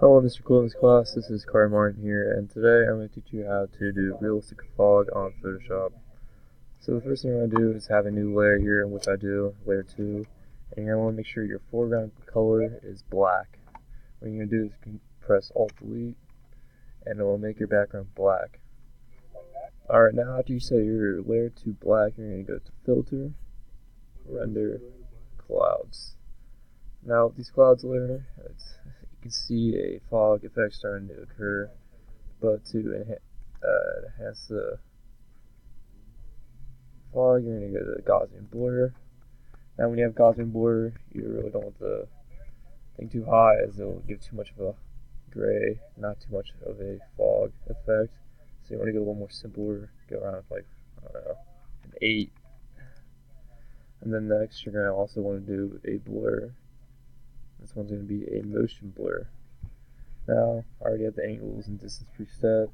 Hello, Mr. Coolness class. This is Carter Martin here, and today I'm going to teach you how to do realistic fog on Photoshop. So the first thing I'm going to do is have a new layer here, which I do, layer 2, and you're going to want to make sure your foreground color is black. What you're going to do is press Alt-Delete, and it will make your background black. Alright, now after you set your layer to black, you're going to go to Filter, Render, Clouds. Now with these clouds layer, you can see a fog effect starting to occur, but to enhance the fog, you're going to go to Gaussian blur. Now when you have Gaussian blur, you really don't want the thing too high, as it will give too much of a gray, not too much of a fog effect. So you want to go a little more simpler, go around with, like, I don't know, an 8. And then next you're going to also want to do a blur. This one's going to be a motion blur. Now, I already have the angles and distance preset,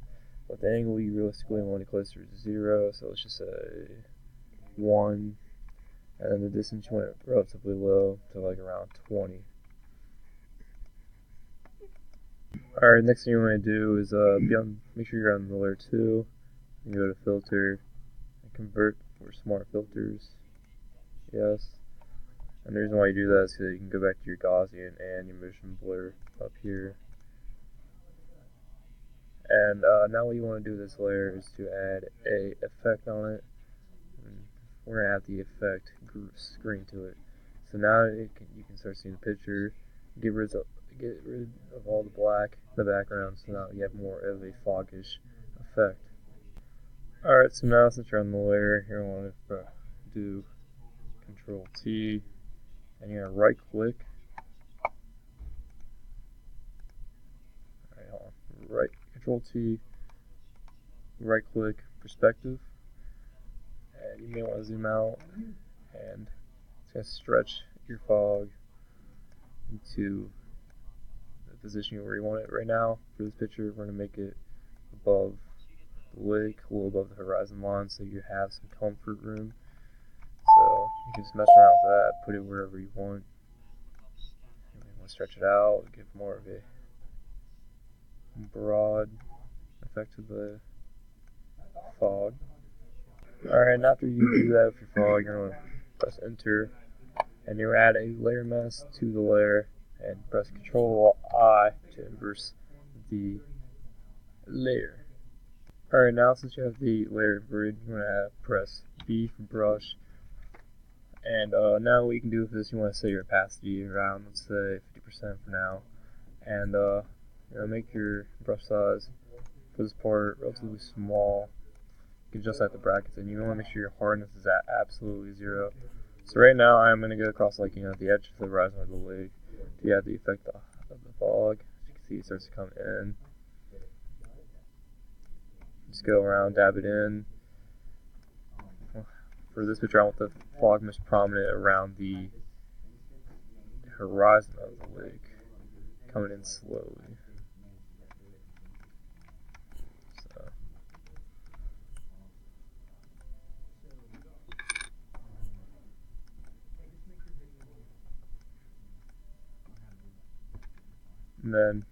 but the angle you realistically want it closer to 0, so let's just say 1, and then the distance you want it relatively low, to like around 20. Alright, next thing you want to do is make sure you're on the layer 2, and go to Filter, and Convert for Smart Filters, yes. And the reason why you do that is so you can go back to your Gaussian and your motion blur up here. And now what you want to do with this layer is to add a effect on it. And we're going to add the effect screen to it. So now you can start seeing the picture, get rid of all the black in the background, so now you have more of a foggish effect. Alright, so now since you're on the layer, you're going to want to do Control T, and you're going to right click. Alright, hold on. Control T, right click, perspective, and you may want to zoom out, and it's going to stretch your fog into the position where you want it. Right now, for this picture, we're going to make it above the lake, a little above the horizon line, so you have some comfort room. So you can just mess around with that, put it wherever you want. You want to stretch it out, give more of a broad effect to the fog. Alright, and after you do that with your fog, you're going to press Enter, and you add a layer mask to the layer, and press Control I to inverse the layer. Alright, now since you have the layer inverted, you're going to press B for brush, and now what you can do with this, you want to set your opacity around, let's say 50% for now, and make your brush size for this part relatively small. You can adjust that to brackets, and you want to make sure your hardness is at absolutely 0. So right now I'm going to go across, like, the edge of the horizon of the lake to add the effect of the fog. As you can see, it starts to come in. Just go around, dab it in. For this picture, I want the fog most prominent around the horizon of the lake, coming in slowly. So. And then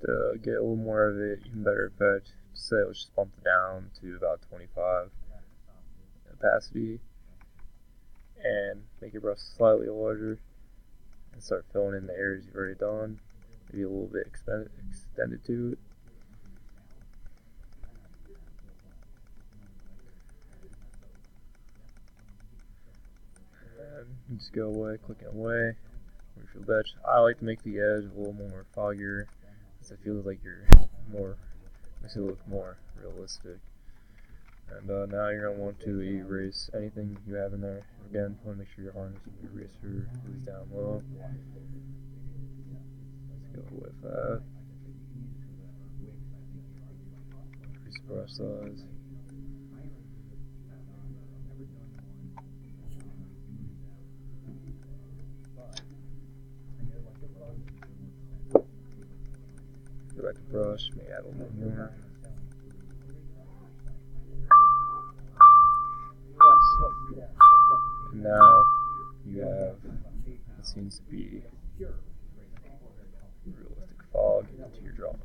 to get a little more of an even better effect, say let's just bump it down to about 25 opacity, and make your brush slightly larger, and start filling in the areas you've already done, maybe a little bit extended to it. And you just go away, clicking away. I like to make the edge a little more foggier, because it feels like makes it look more realistic. And now you're going to want to erase anything you have in there. Again, you want to make sure your hardness of the eraser is down low. Let's go with that. Increase brush size. Go back to brush, may add a little more. And now you have what seems to be realistic fog. drawn.